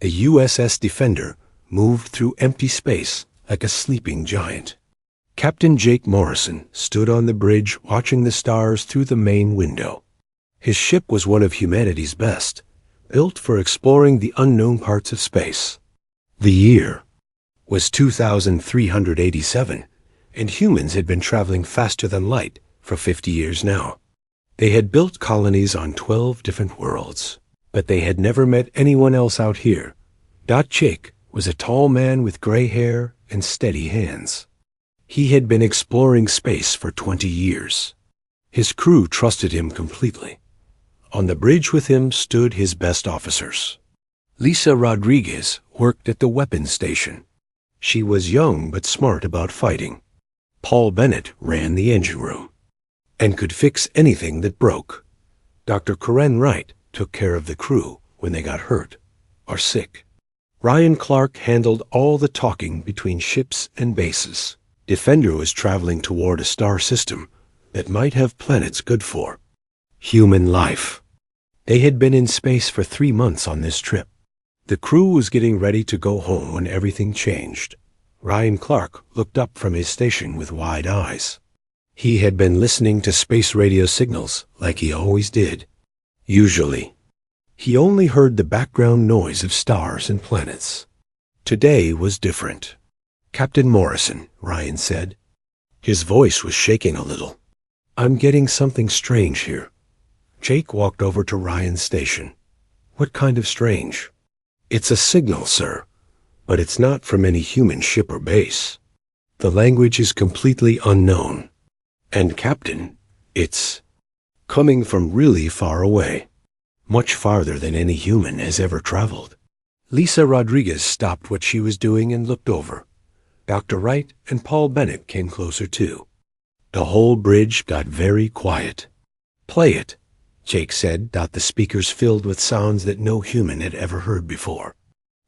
The USS Defender moved through empty space like a sleeping giant. Captain Jake Morrison stood on the bridge watching the stars through the main window. His ship was one of humanity's best, built for exploring the unknown parts of space. The year was 2387, and humans had been traveling faster than light for 50 years now. They had built colonies on 12 different worlds, but they had never met anyone else out here. Jake was a tall man with gray hair and steady hands. He had been exploring space for 20 years. His crew trusted him completely. On the bridge with him stood his best officers. Lisa Rodriguez worked at the weapons station. She was young but smart about fighting. Paul Bennett ran the engine room and could fix anything that broke. Dr. Corinne Wright took care of the crew when they got hurt or sick. Ryan Clark handled all the talking between ships and bases. Defender was traveling toward a star system that might have planets good for human life. They had been in space for 3 months on this trip. The crew was getting ready to go home when everything changed. Ryan Clark looked up from his station with wide eyes. He had been listening to space radio signals like he always did. Usually, he only heard the background noise of stars and planets. Today was different. "Captain Morrison," Ryan said. His voice was shaking a little. "I'm getting something strange here." Jake walked over to Ryan's station. "What kind of strange?" "It's a signal, sir, but it's not from any human ship or base. The language is completely unknown. And, Captain, it's coming from really far away, much farther than any human has ever traveled." Lisa Rodriguez stopped what she was doing and looked over. Dr. Wright and Paul Bennett came closer too. The whole bridge got very quiet. "Play it," Jake said. The speakers filled with sounds that no human had ever heard before.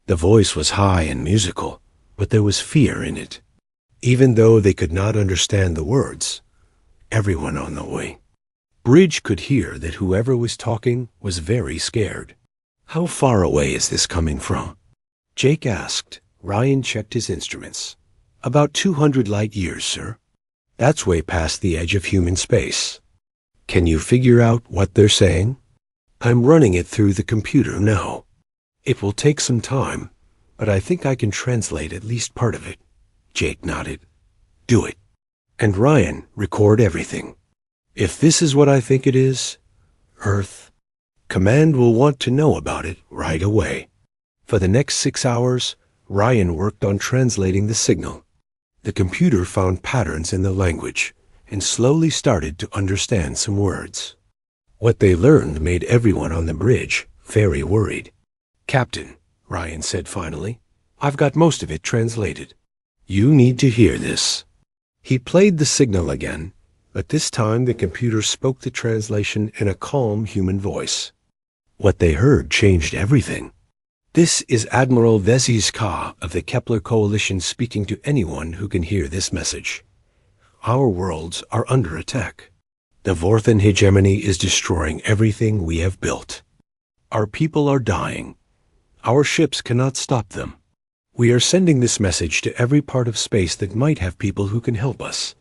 The voice was high and musical, but there was fear in it. Even though they could not understand the words, everyone on the way bridge could hear that whoever was talking was very scared. "How far away is this coming from?" Jake asked. Ryan checked his instruments. "About 200 light years, sir. That's way past the edge of human space." "Can you figure out what they're saying?" "I'm running it through the computer now. It will take some time, but I think I can translate at least part of it." Jake nodded. "Do it. And Ryan, record everything. If this is what I think it is, Earth, Command will want to know about it right away." For the next 6 hours, Ryan worked on translating the signal. The computer found patterns in the language and slowly started to understand some words. What they learned made everyone on the bridge very worried. "Captain," Ryan said finally, "I've got most of it translated. You need to hear this." He played the signal again, but this time the computer spoke the translation in a calm human voice. What they heard changed everything. "This is Admiral Veziz Ka of the Kepler Coalition speaking to anyone who can hear this message. Our worlds are under attack. The Vorthan hegemony is destroying everything we have built. Our people are dying. Our ships cannot stop them. We are sending this message to every part of space that might have people who can help us.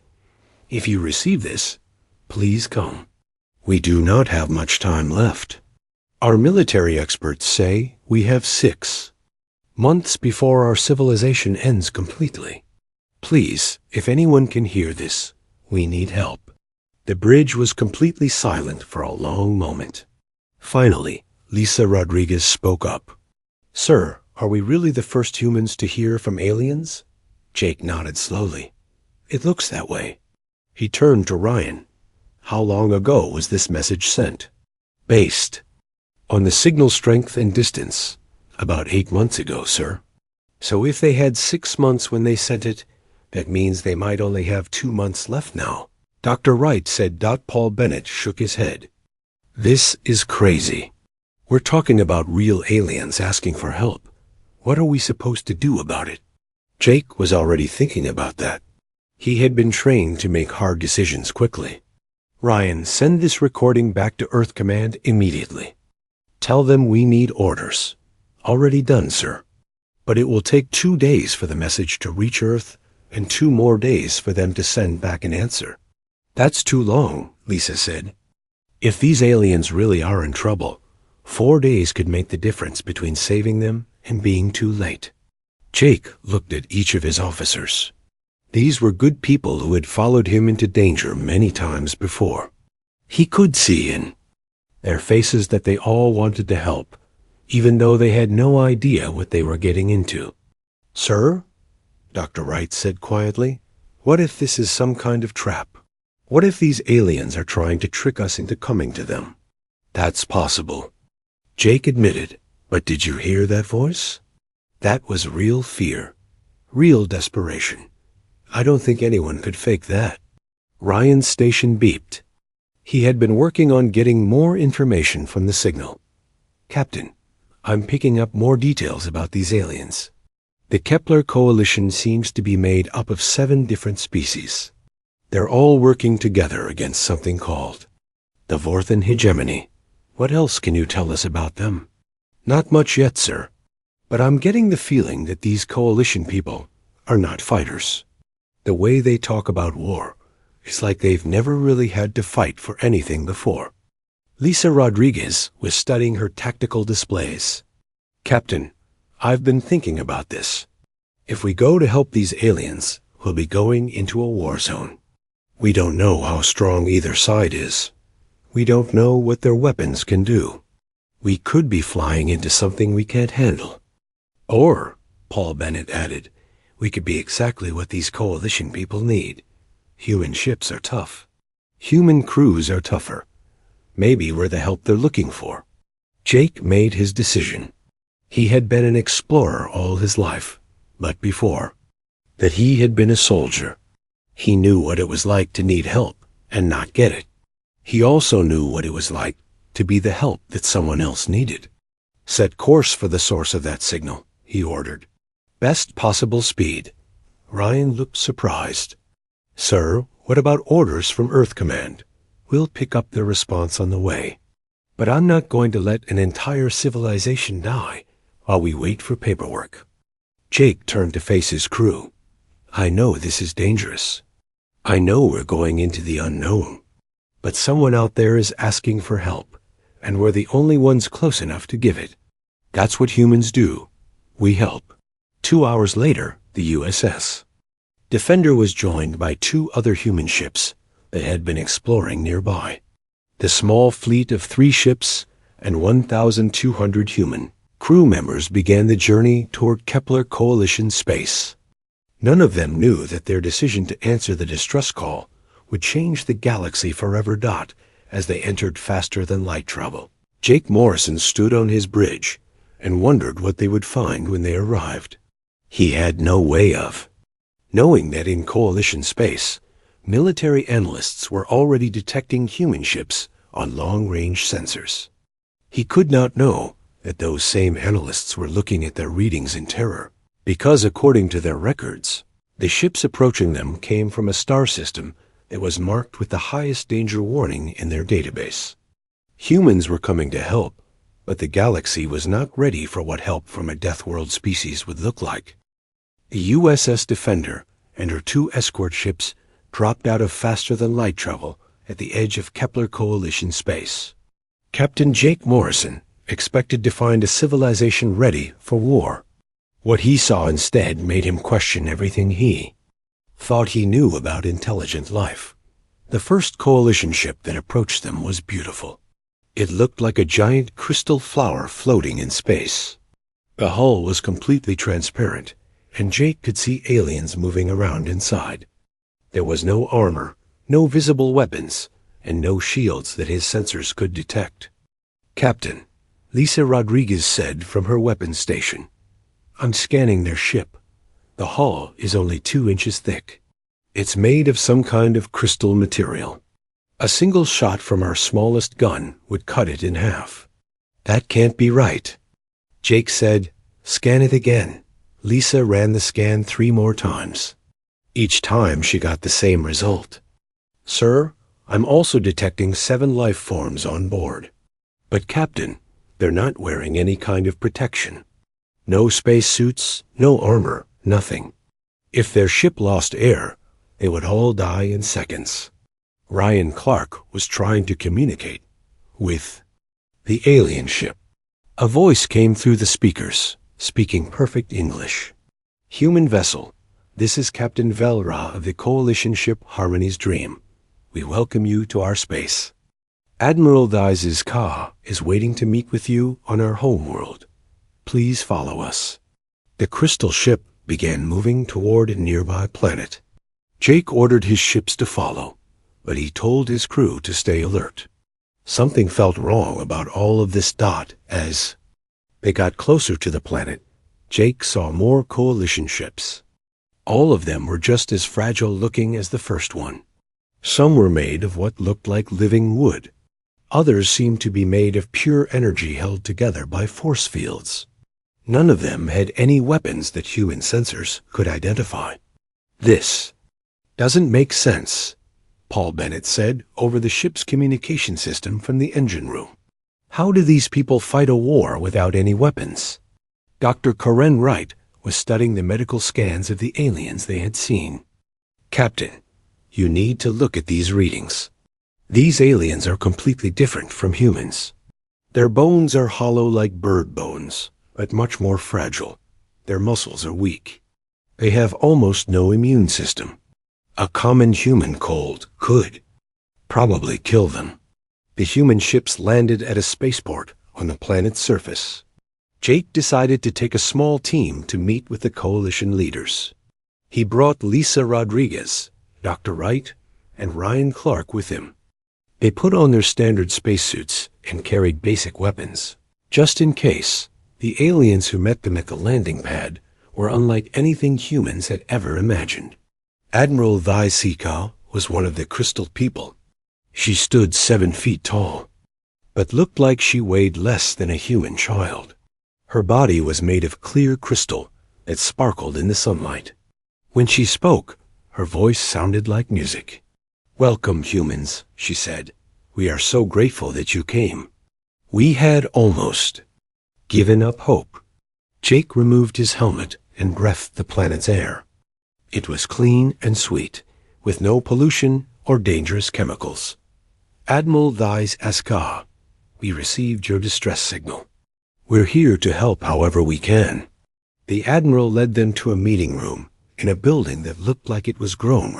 If you receive this, please come. We do not have much time left. Our military experts say we have 6 months before our civilization ends completely. Please, if anyone can hear this, we need help." The bridge was completely silent for a long moment. Finally, Lisa Rodriguez spoke up. "Sir, are we really the first humans to hear from aliens?" Jake nodded slowly. "It looks that way." He turned to Ryan. "How long ago was this message sent?" "Based on the signal strength and distance, about 8 months ago, sir." "So if they had 6 months when they sent it, that means they might only have 2 months left now." Dr. Wright said. Paul Bennett shook his head. "This is crazy. We're talking about real aliens asking for help. What are we supposed to do about it?" Jake was already thinking about that. He had been trained to make hard decisions quickly. "Ryan, send this recording back to Earth Command immediately. Tell them we need orders. Already done, sir. But it will take 2 days for the message to reach Earth and 2 more days for them to send back an answer. That's too long, Lisa said. If these aliens really are in trouble, 4 days could make the difference between saving them and being too late. Jake looked at each of his officers. These were good people who had followed him into danger many times before. He could see in their faces that they all wanted to help, even though they had no idea what they were getting into. Sir, Dr. Wright said quietly, what if this is some kind of trap? What if these aliens are trying to trick us into coming to them? That's possible, Jake admitted. But did you hear that voice? That was real fear, real desperation. I don't think anyone could fake that. Ryan's station beeped. He had been working on getting more information from the signal. Captain, I'm picking up more details about these aliens. The Kepler coalition seems to be made up of 7 different species. They're all working together against something called the Vorthan hegemony. What else can you tell us about them? Not much yet, sir. But I'm getting the feeling that these coalition people are not fighters. The way they talk about war is like they've never really had to fight for anything before. Lisa Rodriguez was studying her tactical displays. Captain, I've been thinking about this. If we go to help these aliens, we'll be going into a war zone. We don't know how strong either side is. We don't know what their weapons can do. We could be flying into something we can't handle. Or, Paul Bennett added, we could be exactly what these coalition people need. Human ships are tough. Human crews are tougher. Maybe we're the help they're looking for. Jake made his decision. He had been an explorer all his life, but before that he had been a soldier. He knew what it was like to need help and not get it. He also knew what it was like to be the help that someone else needed. Set course for the source of that signal, he ordered. Best possible speed. Ryan looked surprised. Sir, what about orders from Earth Command? We'll pick up their response on the way. But I'm not going to let an entire civilization die while we wait for paperwork. Jake turned to face his crew. I know this is dangerous. I know we're going into the unknown. But someone out there is asking for help, and we're the only ones close enough to give it. That's what humans do. We help. 2 hours later, the USS Defender was joined by 2 other human ships that had been exploring nearby. The small fleet of 3 ships and 1,200 human crew members began the journey toward Kepler Coalition space. None of them knew that their decision to answer the distress call would change the galaxy forever. As they entered faster-than-light travel, Jake Morrison stood on his bridge and wondered what they would find when they arrived. He had no way of knowing that in coalition space, military analysts were already detecting human ships on long-range sensors. He could not know that those same analysts were looking at their readings in terror, because according to their records, the ships approaching them came from a star system that was marked with the highest danger warning in their database. Humans were coming to help, but the galaxy was not ready for what help from a Deathworld species would look like. The USS Defender and her 2 escort ships dropped out of faster-than-light travel at the edge of Kepler Coalition space. Captain Jake Morrison expected to find a civilization ready for war. What he saw instead made him question everything he thought he knew about intelligent life. The first coalition ship that approached them was beautiful. It looked like a giant crystal flower floating in space. The hull was completely transparent, and Jake could see aliens moving around inside. There was no armor, no visible weapons, and no shields that his sensors could detect. Captain, Lisa Rodriguez said from her weapons station, I'm scanning their ship. The hull is only 2 inches thick. It's made of some kind of crystal material. A single shot from our smallest gun would cut it in half. That can't be right. Jake said, scan it again. Lisa ran the scan 3 more times. Each time she got the same result. Sir, I'm also detecting 7 life forms on board. But Captain, they're not wearing any kind of protection. No spacesuits, no armor, nothing. If their ship lost air, they would all die in seconds. Ryan Clark was trying to communicate with the alien ship. A voice came through the speakers, speaking perfect English. "Human vessel, this is Captain Velra of the coalition ship Harmony's Dream. We welcome you to our space. Admiral Thizes Ka is waiting to meet with you on our homeworld. Please follow us." The crystal ship began moving toward a nearby planet. Jake ordered his ships to follow, but he told his crew to stay alert. Something felt wrong about all of this as they got closer to the planet. Jake saw more coalition ships. All of them were just as fragile-looking as the first one. Some were made of what looked like living wood. Others seemed to be made of pure energy held together by force fields. None of them had any weapons that human sensors could identify. "This doesn't make sense," Paul Bennett said over the ship's communication system from the engine room. "How do these people fight a war without any weapons?" Dr. Karen Wright was studying the medical scans of the aliens they had seen. "Captain, you need to look at these readings. These aliens are completely different from humans. Their bones are hollow like bird bones, but much more fragile. Their muscles are weak. They have almost no immune system. A common human cold could probably kill them." The human ships landed at a spaceport on the planet's surface. Jake decided to take a small team to meet with the coalition leaders. He brought Lisa Rodriguez, Dr. Wright, and Ryan Clark with him. They put on their standard spacesuits and carried basic weapons, just in case. The aliens who met them at the landing pad were unlike anything humans had ever imagined. Admiral Thizes was one of the crystal people. She stood 7 feet tall, but looked like she weighed less than a human child. Her body was made of clear crystal that sparkled in the sunlight. When she spoke, her voice sounded like music. "Welcome, humans," she said. "We are so grateful that you came. We had almost given up hope." Jake removed his helmet and breathed the planet's air. It was clean and sweet, with no pollution or dangerous chemicals. "Admiral Thizes Ka, we received your distress signal. We're here to help however we can." The Admiral led them to a meeting room in a building that looked like it was grown,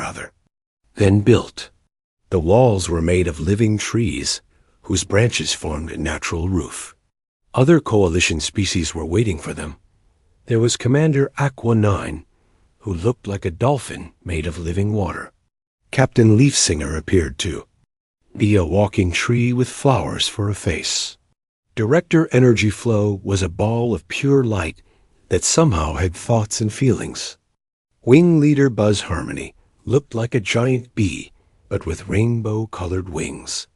then built. The walls were made of living trees, whose branches formed a natural roof. Other coalition species were waiting for them. There was Commander Aqua 9, who looked like a dolphin made of living water. Captain Leafsinger appeared to be a walking tree with flowers for a face. Director Energy Flow was a ball of pure light that somehow had thoughts and feelings. Wing Leader Buzz Harmony looked like a giant bee, but with rainbow-colored wings.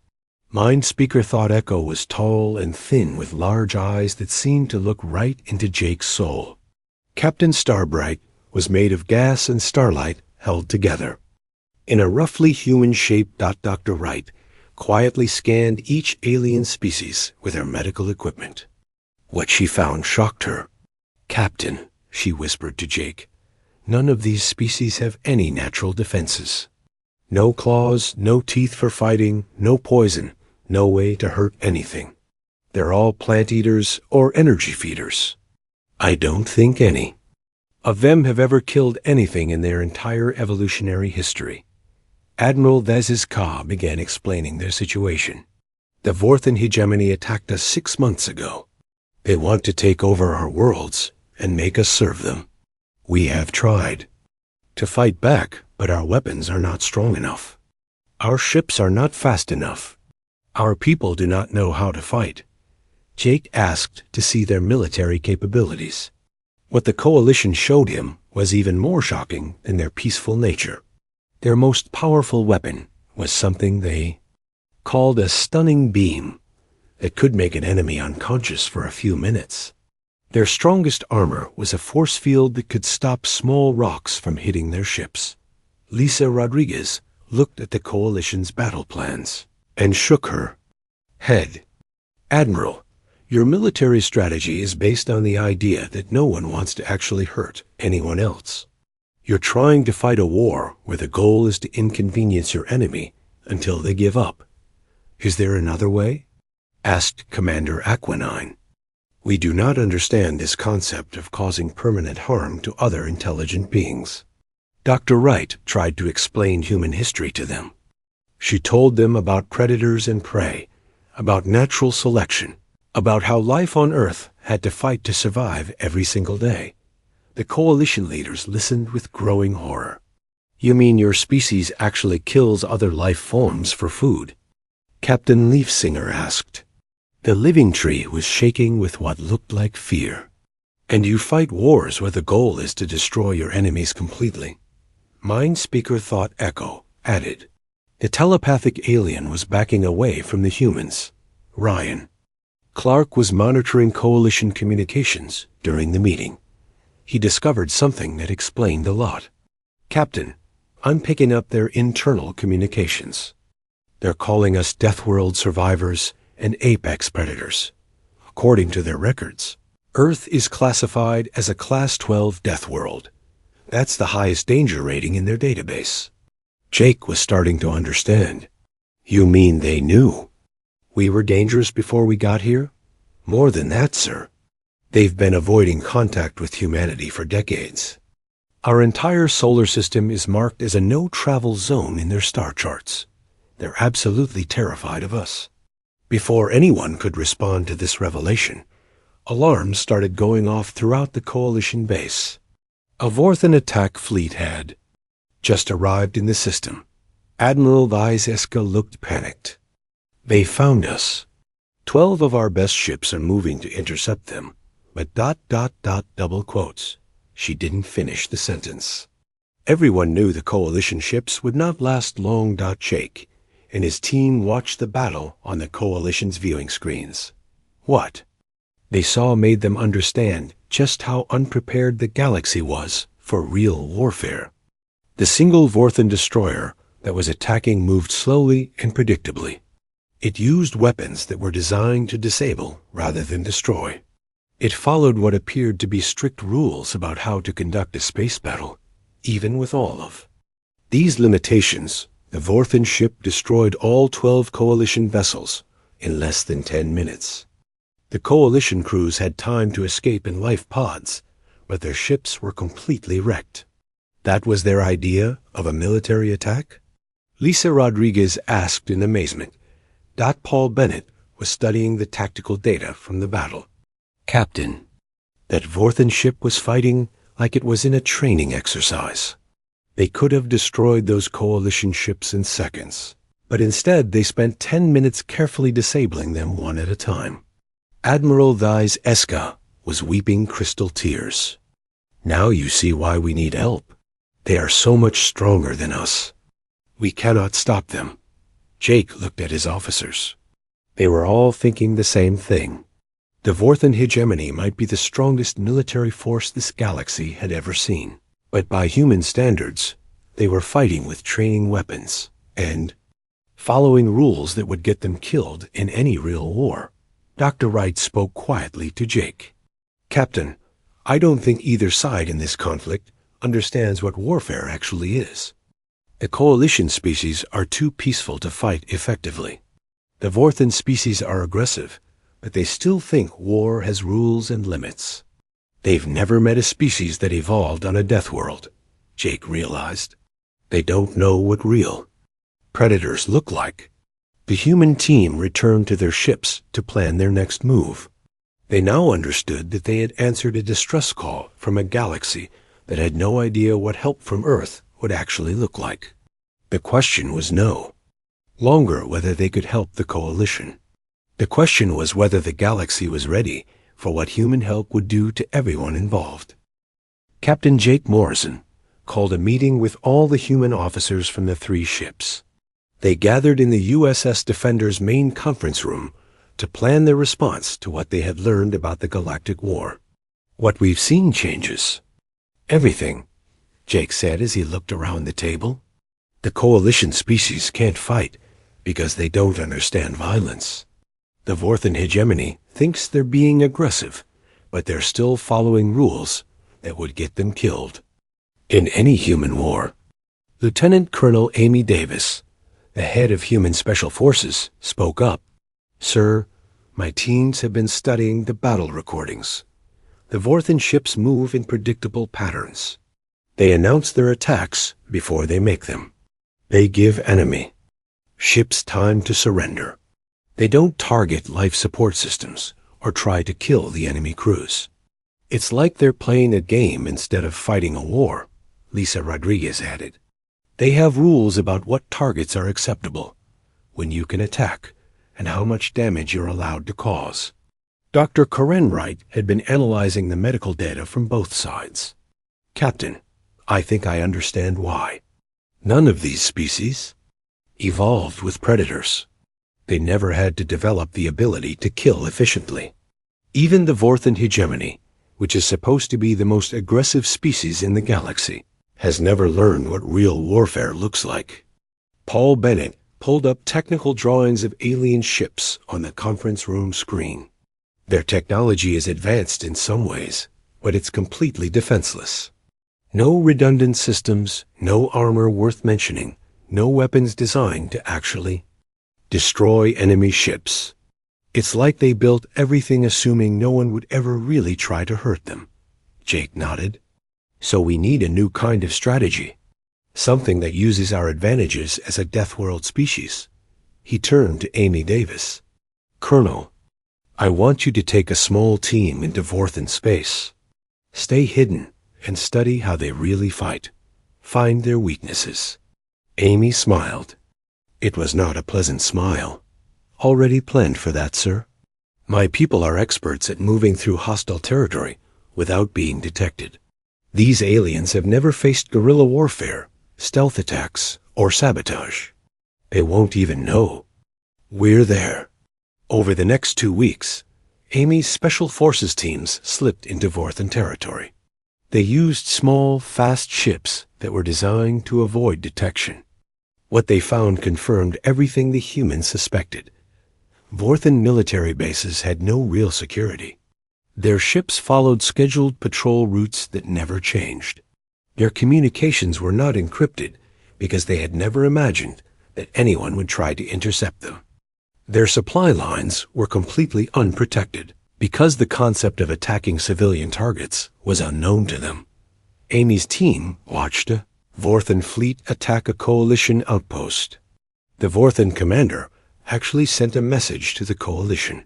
Mind Speaker Thought Echo was tall and thin with large eyes that seemed to look right into Jake's soul. Captain Starbright was made of gas and starlight held together. In a roughly human shape, Dr. Wright quietly scanned each alien species with her medical equipment. What she found shocked her. "Captain," she whispered to Jake, "none of these species have any natural defenses. No claws, no teeth for fighting, no poison, no way to hurt anything. They're all plant eaters or energy feeders. I don't think any of them have ever killed anything in their entire evolutionary history." Admiral Thizes Ka began explaining their situation. "The Vorthan hegemony attacked us 6 months ago. They want to take over our worlds and make us serve them. We have tried to fight back, but our weapons are not strong enough. Our ships are not fast enough. Our people do not know how to fight." Jake asked to see their military capabilities. What the Coalition showed him was even more shocking than their peaceful nature. Their most powerful weapon was something they called a stunning beam that could make an enemy unconscious for a few minutes. Their strongest armor was a force field that could stop small rocks from hitting their ships. Lisa Rodriguez looked at the Coalition's battle plans and shook her head. "Admiral, Your military strategy is based on the idea that no one wants to actually hurt anyone else. You're trying to fight a war where the goal is to inconvenience your enemy until they give up. Is there another way? Asked Commander Aquinine. We do not understand this concept of causing permanent harm to other intelligent beings. Dr. Wright tried to explain human history to them. She told them about predators and prey, about natural selection, about how life on Earth had to fight to survive every single day. The coalition leaders listened with growing horror. You mean your species actually kills other life forms for food? Captain Leafsinger asked. The living tree was shaking with what looked like fear. And you fight wars where the goal is to destroy your enemies completely. Mind Speaker Thought Echo added. The telepathic alien was backing away from the humans. Ryan. Clark was monitoring coalition communications during the meeting. He discovered something that explained a lot. Captain, I'm picking up their internal communications. They're calling us Deathworld survivors and apex predators. According to their records, Earth is classified as a Class 12 Deathworld. That's the highest danger rating in their database. Jake was starting to understand. You mean they knew? We were dangerous before we got here? More than that, sir. They've been avoiding contact with humanity for decades. Our entire solar system is marked as a no-travel zone in their star charts. They're absolutely terrified of us. Before anyone could respond to this revelation, alarms started going off throughout the coalition base. A Vorthan attack fleet had just arrived in the system. Admiral Vyseska looked panicked. They found us. 12 of our best ships are moving to intercept them, but ... double quotes. She didn't finish the sentence. Everyone knew the coalition ships would not last long. Jake and his team watched the battle on the coalition's viewing screens. What they saw made them understand just how unprepared the galaxy was for real warfare. The single Vorthan destroyer that was attacking moved slowly and predictably. It used weapons that were designed to disable rather than destroy. It followed what appeared to be strict rules about how to conduct a space battle, even with all of these limitations. The Vorthan ship destroyed all 12 coalition vessels in less than 10 minutes. The coalition crews had time to escape in life pods, but their ships were completely wrecked. That was their idea of a military attack? Lisa Rodriguez asked in amazement. Paul Bennett was studying the tactical data from the battle. Captain, that Vorthan ship was fighting like it was in a training exercise. They could have destroyed those coalition ships in seconds, but instead they spent 10 minutes carefully disabling them one at a time. Admiral Vyseska was weeping crystal tears. Now you see why we need help. They are so much stronger than us. We cannot stop them. Jake looked at his officers. They were all thinking the same thing. The Vorthan hegemony might be the strongest military force this galaxy had ever seen. But by human standards, they were fighting with training weapons and following rules that would get them killed in any real war. Dr. Wright spoke quietly to Jake. Captain, I don't think either side in this conflict understands what warfare actually is. The coalition species are too peaceful to fight effectively. The Vorthan species are aggressive, but they still think war has rules and limits. They've never met a species that evolved on a death world, Jake realized. They don't know what real predators look like. The human team returned to their ships to plan their next move. They now understood that they had answered a distress call from a galaxy that had no idea what help from Earth would actually look like. The question was no longer whether they could help the coalition. The question was whether the galaxy was ready for what human help would do to everyone involved. Captain Jake Morrison called a meeting with all the human officers from the 3 ships. They gathered in the USS Defender's main conference room to plan their response to what they had learned about the Galactic War. What we've seen changes everything, Jake said as he looked around the table. The coalition species can't fight because they don't understand violence. The Vorthan hegemony thinks they're being aggressive, but they're still following rules that would get them killed. In any human war, Lieutenant Colonel Amy Davis, the head of Human Special Forces, spoke up. "Sir, my teams have been studying the battle recordings. The Vorthan ships move in predictable patterns. They announce their attacks before they make them. They give enemy ships time to surrender. They don't target life support systems or try to kill the enemy crews. It's like they're playing a game instead of fighting a war," Lisa Rodriguez added. "They have rules about what targets are acceptable, when you can attack, and how much damage you're allowed to cause." Dr. Karen Wright had been analyzing the medical data from both sides. "Captain, I think I understand why. None of these species evolved with predators. They never had to develop the ability to kill efficiently. Even the Vorthan hegemony, which is supposed to be the most aggressive species in the galaxy, has never learned what real warfare looks like." Paul Bennett pulled up technical drawings of alien ships on the conference room screen. "Their technology is advanced in some ways, but it's completely defenseless. No redundant systems, no armor worth mentioning, no weapons designed to actually destroy enemy ships. It's like they built everything assuming no one would ever really try to hurt them." Jake nodded. "So we need a new kind of strategy, something that uses our advantages as a Deathworld species." He turned to Amy Davis. "Colonel, I want you to take a small team into Vorthan space. Stay hidden and study how they really fight. Find their weaknesses." Amy smiled. It was not a pleasant smile. "Already planned for that, sir. My people are experts at moving through hostile territory without being detected. These aliens have never faced guerrilla warfare, stealth attacks, or sabotage. They won't even know we're there." Over the next 2 weeks, Amy's Special Forces teams slipped into Vorthan territory. They used small, fast ships that were designed to avoid detection. What they found confirmed everything the humans suspected. Vorthan military bases had no real security. Their ships followed scheduled patrol routes that never changed. Their communications were not encrypted because they had never imagined that anyone would try to intercept them. Their supply lines were completely unprotected because the concept of attacking civilian targets was unknown to them. Amy's team watched a Vorthan fleet attack a coalition outpost. The Vorthan commander actually sent a message to the coalition,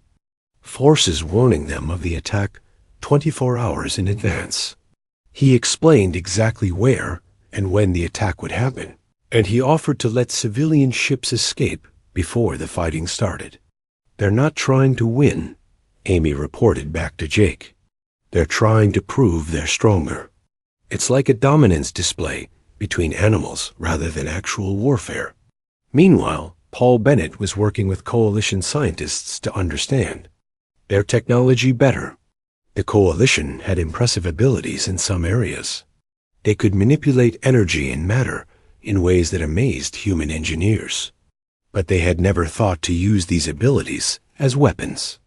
forces warning them of the attack 24 hours in advance. He explained exactly where and when the attack would happen, and he offered to let civilian ships escape before the fighting started. "They're not trying to win," Amy reported back to Jake. "They're trying to prove they're stronger. It's like a dominance display between animals rather than actual warfare." Meanwhile, Paul Bennett was working with coalition scientists to understand their technology better. The coalition had impressive abilities in some areas. They could manipulate energy and matter in ways that amazed human engineers. But they had never thought to use these abilities as weapons.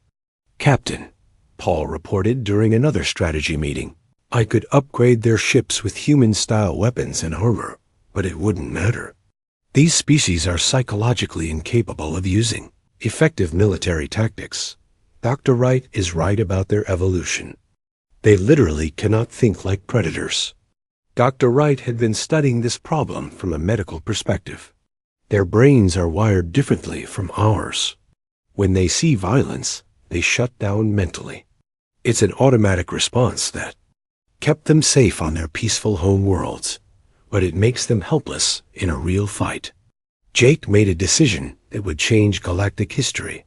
"Captain," Paul reported during another strategy meeting, "I could upgrade their ships with human-style weapons and armor, but it wouldn't matter. These species are psychologically incapable of using effective military tactics. Dr. Wright is right about their evolution. They literally cannot think like predators." Dr. Wright had been studying this problem from a medical perspective. Their brains are wired differently from ours. When they see violence, they shut down mentally. It's an automatic response that kept them safe on their peaceful home worlds, but it makes them helpless in a real fight. Jake made a decision that would change galactic history.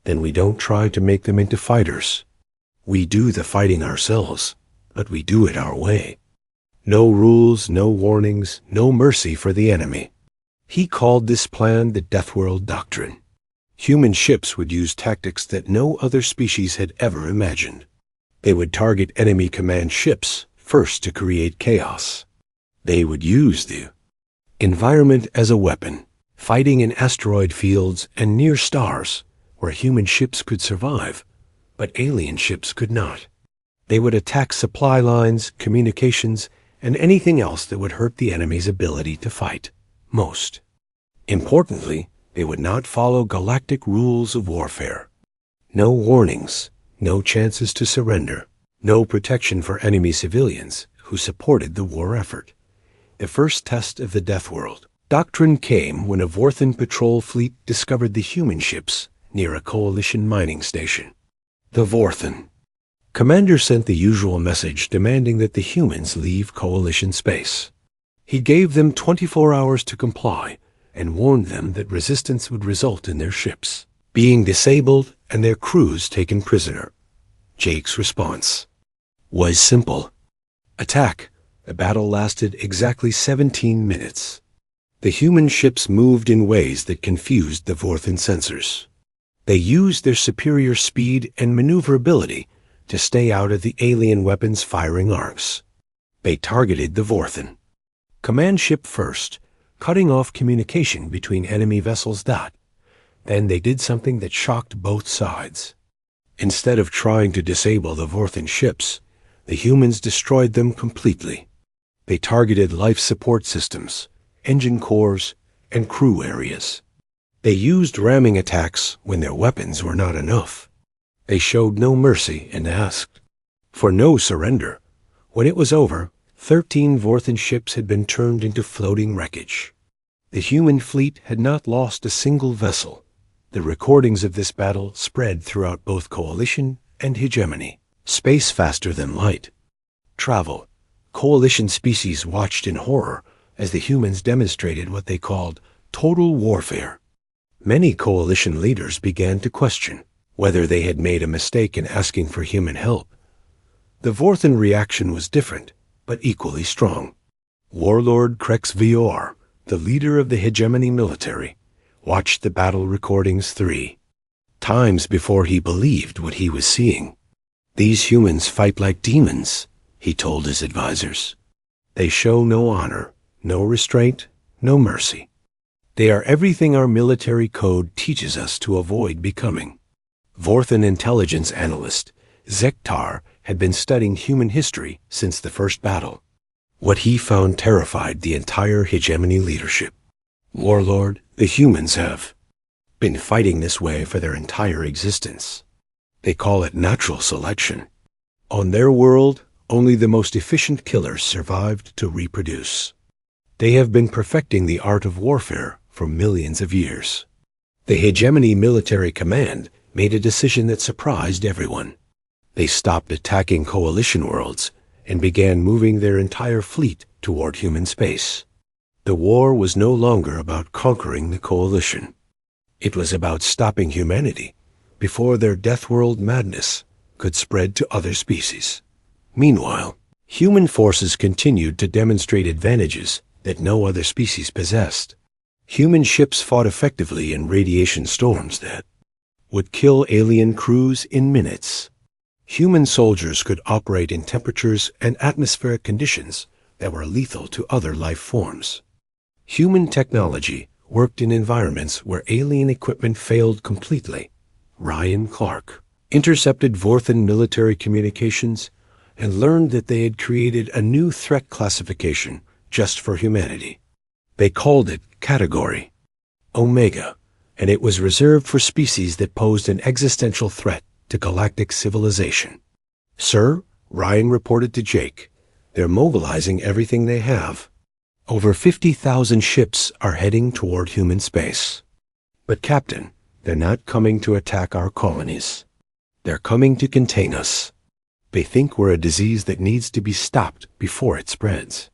Then we don't try to make them into fighters. We do the fighting ourselves, but we do it our way. No rules, no warnings, no mercy for the enemy. He called this plan the Deathworld Doctrine. Human ships would use tactics that no other species had ever imagined. They would target enemy command ships first to create chaos. They would use the environment as a weapon, fighting in asteroid fields and near stars where human ships could survive, but alien ships could not. They would attack supply lines, communications, and anything else that would hurt the enemy's ability to fight. Most importantly, they would not follow galactic rules of warfare. No warnings, no chances to surrender, no protection for enemy civilians who supported the war effort. The first test of the Deathworld doctrine came when a Vorthan patrol fleet discovered the human ships near a Coalition mining station. The Vorthan commander sent the usual message demanding that the humans leave Coalition space. He gave them 24 hours to comply and warned them that resistance would result in their ships being disabled and their crews taken prisoner. Jake's response was simple. Attack. The battle lasted exactly 17 minutes. The human ships moved in ways that confused the Vorthan sensors. They used their superior speed and maneuverability to stay out of the alien weapons' firing arcs. They targeted the Vorthan command ship first, cutting off communication between enemy vessels. Then they did something that shocked both sides. Instead of trying to disable the Vorthan ships, the humans destroyed them completely. They targeted life support systems, engine cores, and crew areas. They used ramming attacks when their weapons were not enough. They showed no mercy and asked for no surrender. When it was over, 13 Vorthan ships had been turned into floating wreckage. The human fleet had not lost a single vessel. The recordings of this battle spread throughout both Coalition and Hegemony. Space faster than light. Travel. Coalition species watched in horror as the humans demonstrated what they called total warfare. Many Coalition leaders began to question whether they had made a mistake in asking for human help. The Vorthan reaction was different, but equally strong. Warlord Krex Vior, the leader of the Hegemony military, watched the battle recordings 3 times before he believed what he was seeing. These humans fight like demons, he told his advisors. They show no honor, no restraint, no mercy. They are everything our military code teaches us to avoid becoming. Vorthan intelligence analyst Zektar had been studying human history since the first battle. What he found terrified the entire Hegemony leadership. Warlord, the humans have been fighting this way for their entire existence. They call it natural selection. On their world, only the most efficient killers survived to reproduce. They have been perfecting the art of warfare for millions of years. The Hegemony military command made a decision that surprised everyone. They stopped attacking Coalition worlds and began moving their entire fleet toward human space. The war was no longer about conquering the Coalition. It was about stopping humanity before their Deathworld madness could spread to other species. Meanwhile, human forces continued to demonstrate advantages that no other species possessed. Human ships fought effectively in radiation storms that would kill alien crews in minutes. Human soldiers could operate in temperatures and atmospheric conditions that were lethal to other life forms. Human technology worked in environments where alien equipment failed completely. Ryan Clark intercepted Vorthan military communications and learned that they had created a new threat classification just for humanity. They called it Category Omega, and it was reserved for species that posed an existential threat to galactic civilization. Sir, Ryan reported to Jake, they're mobilizing everything they have. Over 50,000 ships are heading toward human space. But Captain, they're not coming to attack our colonies. They're coming to contain us. They think we're a disease that needs to be stopped before it spreads.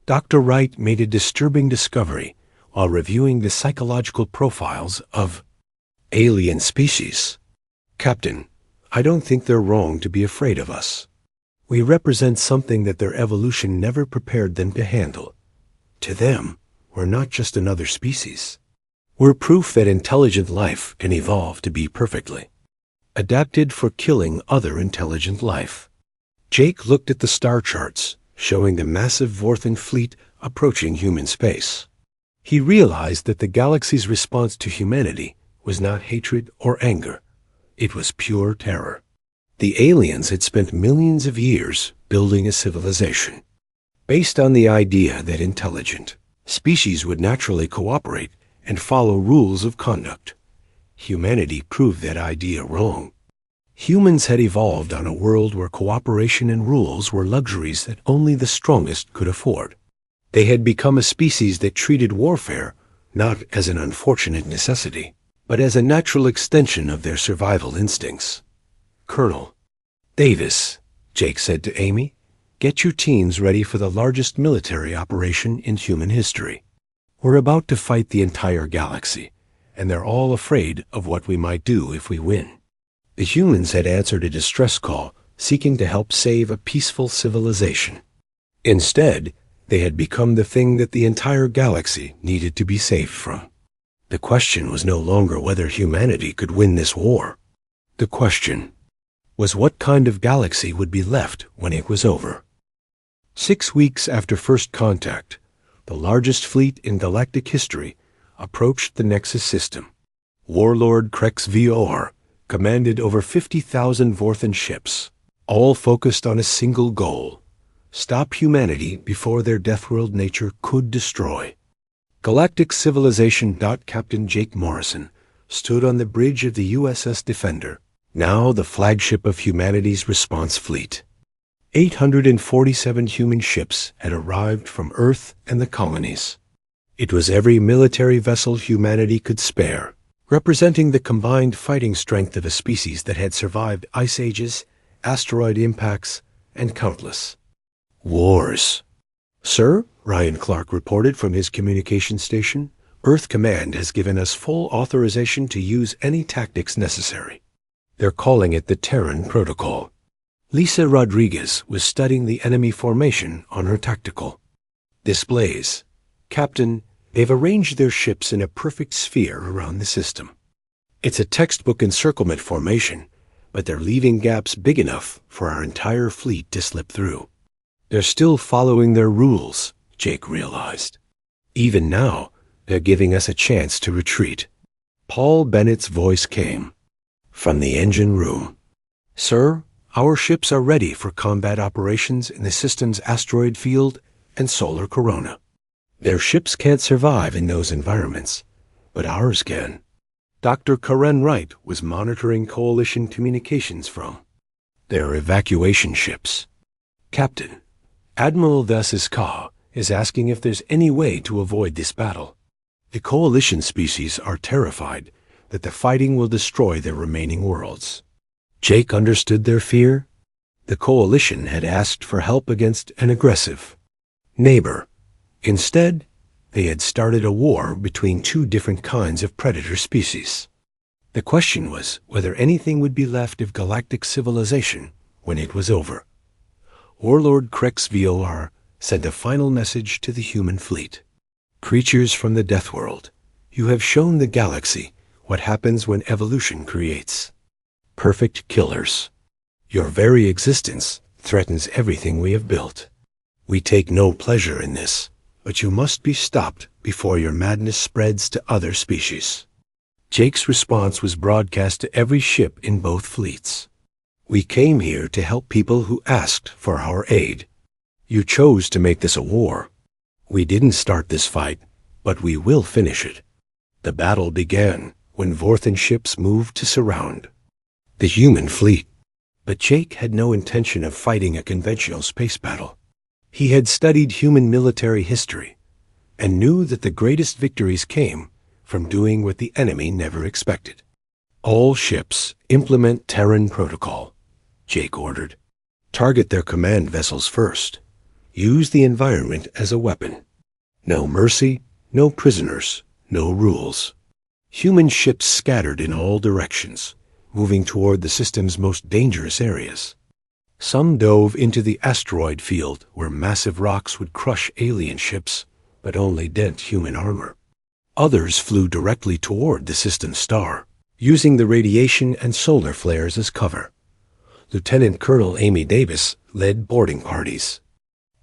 Dr. Wright made a disturbing discovery while reviewing the psychological profiles of alien species. Captain, I don't think they're wrong to be afraid of us. We represent something that their evolution never prepared them to handle. To them, we're not just another species. We're proof that intelligent life can evolve to be perfectly adapted for killing other intelligent life. Jake looked at the star charts, showing the massive Vorthan fleet approaching human space. He realized that the galaxy's response to humanity was not hatred or anger. It was pure terror. The aliens had spent millions of years building a civilization, based on the idea that intelligent species would naturally cooperate and follow rules of conduct. Humanity proved that idea wrong. Humans had evolved on a world where cooperation and rules were luxuries that only the strongest could afford. They had become a species that treated warfare not as an unfortunate necessity, but as a natural extension of their survival instincts. "Colonel Davis," Jake said to Amy, "get your teams ready for the largest military operation in human history. We're about to fight the entire galaxy, and they're all afraid of what we might do if we win." The humans had answered a distress call seeking to help save a peaceful civilization. Instead, they had become the thing that the entire galaxy needed to be saved from. The question was no longer whether humanity could win this war. The question was what kind of galaxy would be left when it was over. 6 weeks after first contact, the largest fleet in galactic history approached the Nexus system. Warlord Krex VOR commanded over 50,000 Vorthan ships, all focused on a single goal: stop humanity before their Deathworld nature could destroy. Galactic Civilization. Captain Jake Morrison stood on the bridge of the USS Defender, now the flagship of humanity's response fleet. 847 human ships had arrived from Earth and the colonies. It was every military vessel humanity could spare, representing the combined fighting strength of a species that had survived ice ages, asteroid impacts, and countless wars. "Sir," Ryan Clark reported from his communication station, "Earth Command has given us full authorization to use any tactics necessary. They're calling it the Terran Protocol." Lisa Rodriguez was studying the enemy formation on her tactical displays. "Captain, they've arranged their ships in a perfect sphere around the system. It's a textbook encirclement formation, but they're leaving gaps big enough for our entire fleet to slip through." They're still following their rules, Jake realized. Even now, they're giving us a chance to retreat. Paul Bennett's voice came from the engine room. "Sir, our ships are ready for combat operations in the system's asteroid field and solar corona. Their ships can't survive in those environments, but ours can." Dr. Karen Wright was monitoring Coalition communications from their evacuation ships. "Captain, Admiral Thus Ka is asking if there's any way to avoid this battle. The Coalition species are terrified that the fighting will destroy their remaining worlds." Jake understood their fear. The Coalition had asked for help against an aggressive neighbor. Instead, they had started a war between two different kinds of predator species. The question was whether anything would be left of galactic civilization when it was over. Warlord Krex VOR sent a final message to the human fleet. "Creatures from the Deathworld, you have shown the galaxy what happens when evolution creates perfect killers. Your very existence threatens everything we have built. We take no pleasure in this, but you must be stopped before your madness spreads to other species." Jake's response was broadcast to every ship in both fleets. "We came here to help people who asked for our aid. You chose to make this a war. We didn't start this fight, but we will finish it." The battle began when Vorthan ships moved to surround the human fleet. But Jake had no intention of fighting a conventional space battle. He had studied human military history and knew that the greatest victories came from doing what the enemy never expected. "All ships implement Terran Protocol," Jake ordered. "Target their command vessels first. Use the environment as a weapon. No mercy, no prisoners, no rules." Human ships scattered in all directions, moving toward the system's most dangerous areas. Some dove into the asteroid field where massive rocks would crush alien ships, but only dent human armor. Others flew directly toward the system star, using the radiation and solar flares as cover. Lieutenant Colonel Amy Davis led boarding parties.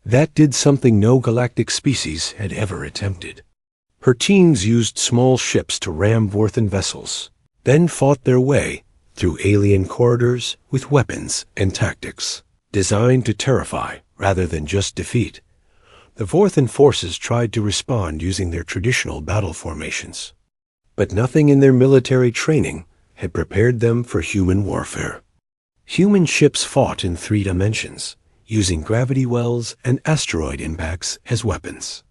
That did something no galactic species had ever attempted. Her teams used small ships to ram Vorthan vessels, then fought their way through alien corridors with weapons and tactics designed to terrify rather than just defeat. The Vorthan forces tried to respond using their traditional battle formations, but nothing in their military training had prepared them for human warfare. Human ships fought in 3 dimensions, using gravity wells and asteroid impacts as weapons.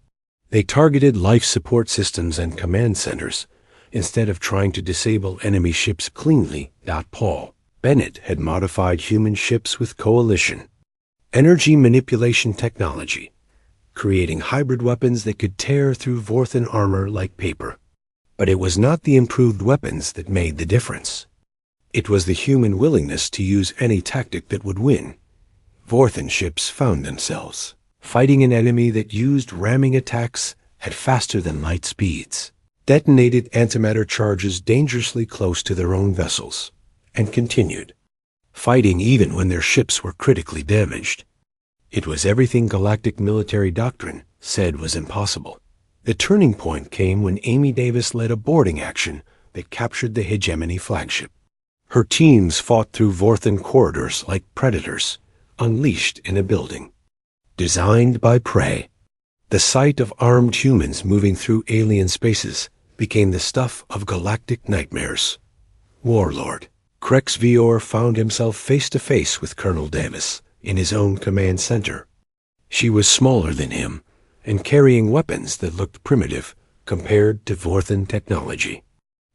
They targeted life support systems and command centers instead of trying to disable enemy ships cleanly. Paul Bennett had modified human ships with Coalition energy manipulation technology, creating hybrid weapons that could tear through Vorthan armor like paper. But it was not the improved weapons that made the difference. It was the human willingness to use any tactic that would win. Vorthan ships found themselves fighting an enemy that used ramming attacks at faster-than-light speeds, detonated antimatter charges dangerously close to their own vessels, and continued, fighting even when their ships were critically damaged. It was everything galactic military doctrine said was impossible. The turning point came when Amy Davis led a boarding action that captured the Hegemony flagship. Her teams fought through Vorthan corridors like predators, unleashed in a building designed by prey. The sight of armed humans moving through alien spaces became the stuff of galactic nightmares. Warlord Krex Vior found himself face to face with Colonel Davis in his own command center. She was smaller than him and carrying weapons that looked primitive compared to Vorthan technology.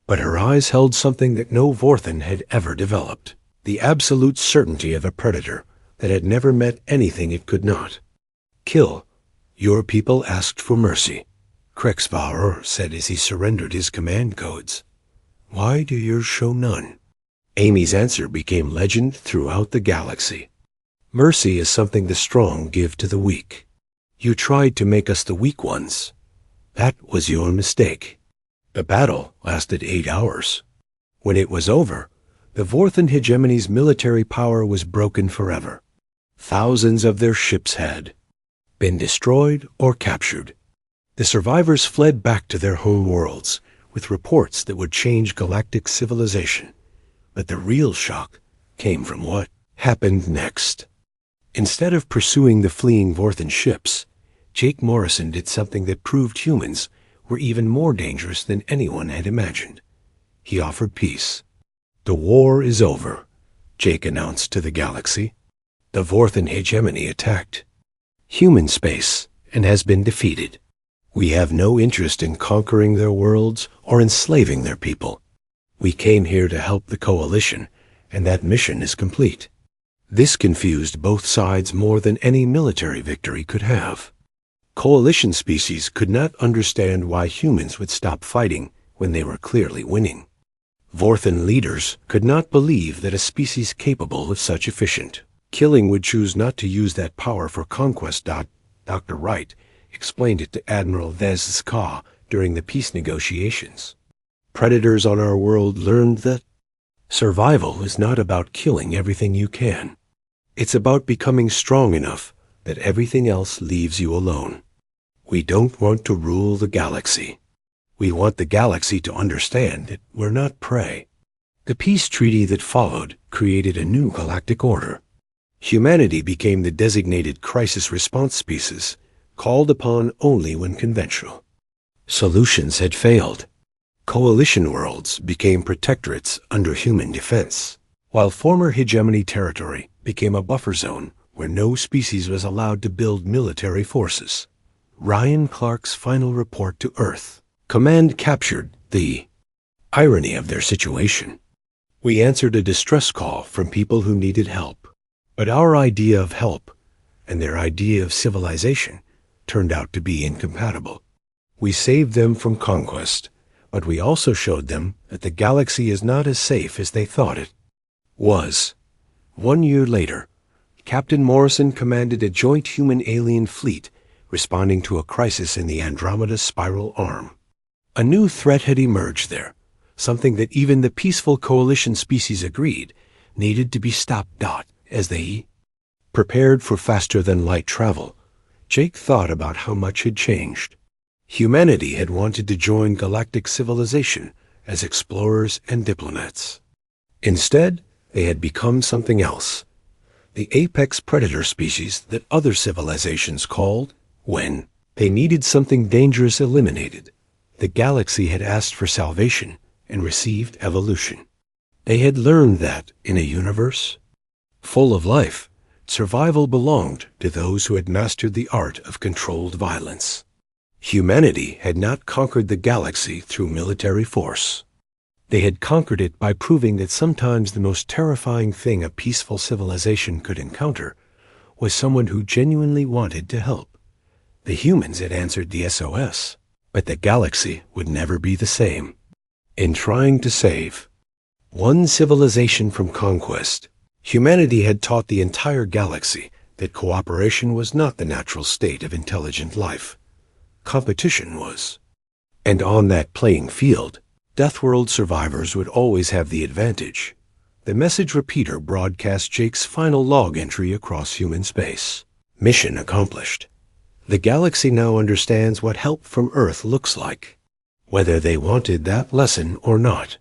But her eyes held something that no Vorthan had ever developed, the absolute certainty of a predator that had never met anything it could not kill. Your people asked for mercy, Krex Vior said as he surrendered his command codes. Why do yours show none? Amy's answer became legend throughout the galaxy. Mercy is something the strong give to the weak. You tried to make us the weak ones. That was your mistake. The battle lasted 8 hours. When it was over, the Vorthan Hegemony's military power was broken forever. Thousands of their ships had been destroyed or captured. The survivors fled back to their home worlds with reports that would change galactic civilization. But the real shock came from what happened next. Instead of pursuing the fleeing Vorthan ships, Jake Morrison did something that proved humans were even more dangerous than anyone had imagined. He offered peace. The war is over, Jake announced to the galaxy. The Vorthan Hegemony attacked human space and has been defeated. We have no interest in conquering their worlds or enslaving their people. We came here to help the Coalition, and that mission is complete. This confused both sides more than any military victory could have. Coalition species could not understand why humans would stop fighting when they were clearly winning. Vorthan leaders could not believe that a species capable of such efficient killing would choose not to use that power for conquest. Dr. Wright explained it to Admiral Vez-Ska during the peace negotiations. Predators on our world learned that survival is not about killing everything you can. It's about becoming strong enough that everything else leaves you alone. We don't want to rule the galaxy. We want the galaxy to understand that we're not prey. The peace treaty that followed created a new galactic order. Humanity became the designated crisis response species, called upon only when conventional solutions had failed. Coalition worlds became protectorates under human defense, while former hegemony territory became a buffer zone where no species was allowed to build military forces. Ryan Clark's final report to Earth. Command captured the irony of their situation. We answered a distress call from people who needed help. But our idea of help and their idea of civilization turned out to be incompatible. We saved them from conquest, but we also showed them that the galaxy is not as safe as they thought it was. 1 year later, Captain Morrison commanded a joint human-alien fleet responding to a crisis in the Andromeda Spiral Arm. A new threat had emerged there, something that even the peaceful Coalition species agreed needed to be stopped. As they prepared for faster-than-light travel, Jake thought about how much had changed. Humanity had wanted to join galactic civilization as explorers and diplomats. Instead, they had become something else, the apex predator species that other civilizations called when they needed something dangerous eliminated. The galaxy had asked for salvation and received evolution. They had learned that, in a universe full of life, survival belonged to those who had mastered the art of controlled violence. Humanity had not conquered the galaxy through military force. They had conquered it by proving that sometimes the most terrifying thing a peaceful civilization could encounter was someone who genuinely wanted to help. The humans had answered the SOS, but the galaxy would never be the same. In trying to save one civilization from conquest, humanity had taught the entire galaxy that cooperation was not the natural state of intelligent life. Competition was. And on that playing field, Deathworld survivors would always have the advantage. The message repeater broadcast Jake's final log entry across human space. Mission accomplished. The galaxy now understands what help from Earth looks like, whether they wanted that lesson or not.